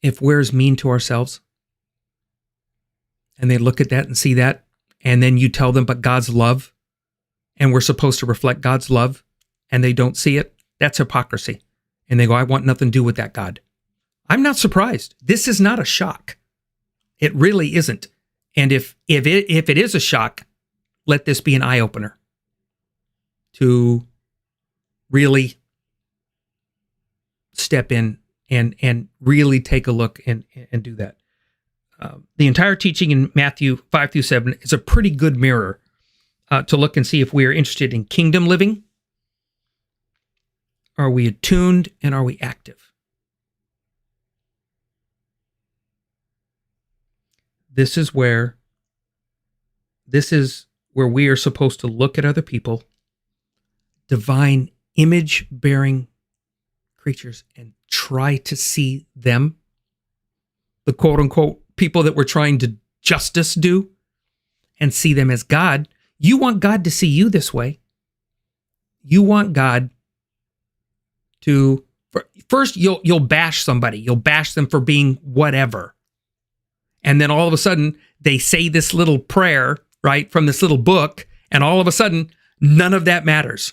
Speaker 1: if we're as mean to ourselves? And they look at that and see that, and then you tell them, but God's love, and we're supposed to reflect God's love, and they don't see it. That's hypocrisy. And they go, I want nothing to do with that God. I'm not surprised. This is not a shock. It really isn't. And if it is a shock, let this be an eye-opener to really step in and really take a look and do that. The entire teaching in Matthew 5 through 7 is a pretty good mirror to look and see if we are interested in kingdom living. Are we attuned and are we active? This is where we are supposed to look at other people, divine image-bearing creatures, and try to see them, the quote-unquote people that we're trying to justice do, and see them as God. You want God to see you this way. You want God to, first you'll bash somebody. You'll bash them for being whatever. And then all of a sudden, they say this little prayer, right, from this little book, and all of a sudden, none of that matters.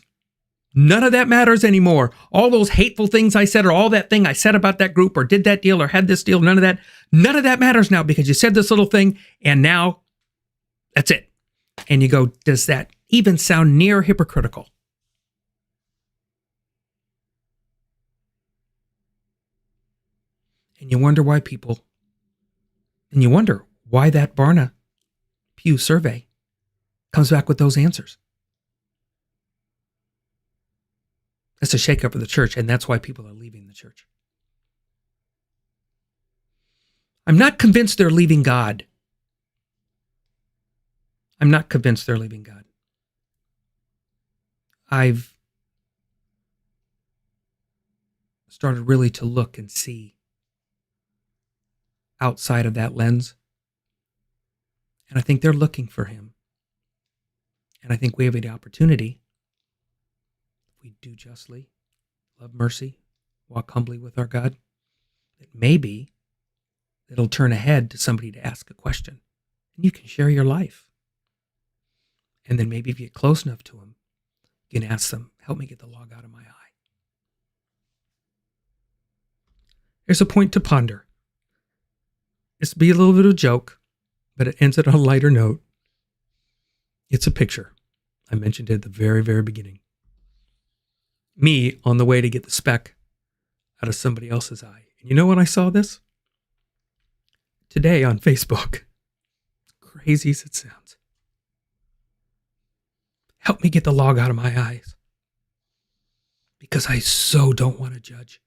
Speaker 1: None of that matters anymore. All those hateful things I said, or all that thing I said about that group, or did that deal, or had this deal, none of that matters now because you said this little thing, and now that's it. And you go, does that even sound near hypocritical? And you wonder why that Barna Pew survey comes back with those answers. That's a shakeup of the church, and that's why people are leaving the church. I'm not convinced they're leaving God. I'm not convinced they're leaving God. I've started really to look and see outside of that lens. And I think they're looking for him. And I think we have the opportunity, if we do justly, love mercy, walk humbly with our God, that maybe it'll turn ahead to somebody to ask a question. And you can share your life. And then maybe if you get close enough to them, you can ask them, help me get the log out of my eye. Here's a point to ponder. This will be a little bit of a joke, but it ends it on a lighter note. It's a picture. I mentioned it at the very, very beginning. Me on the way to get the speck out of somebody else's eye. And you know when I saw this? Today on Facebook. Crazy as it sounds. Help me get the log out of my eyes. Because I so don't want to judge.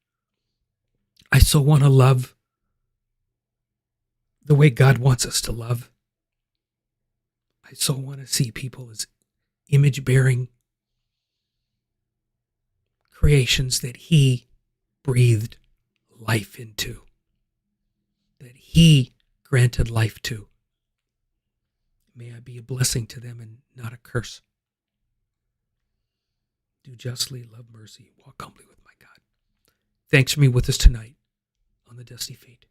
Speaker 1: I so want to love the way God wants us to love. I so want to see people as image-bearing creations that he breathed life into, that he granted life to. May I be a blessing to them and not a curse. Do justly, love mercy, walk humbly with my God. Thanks for being with us tonight on the Dusty Feet.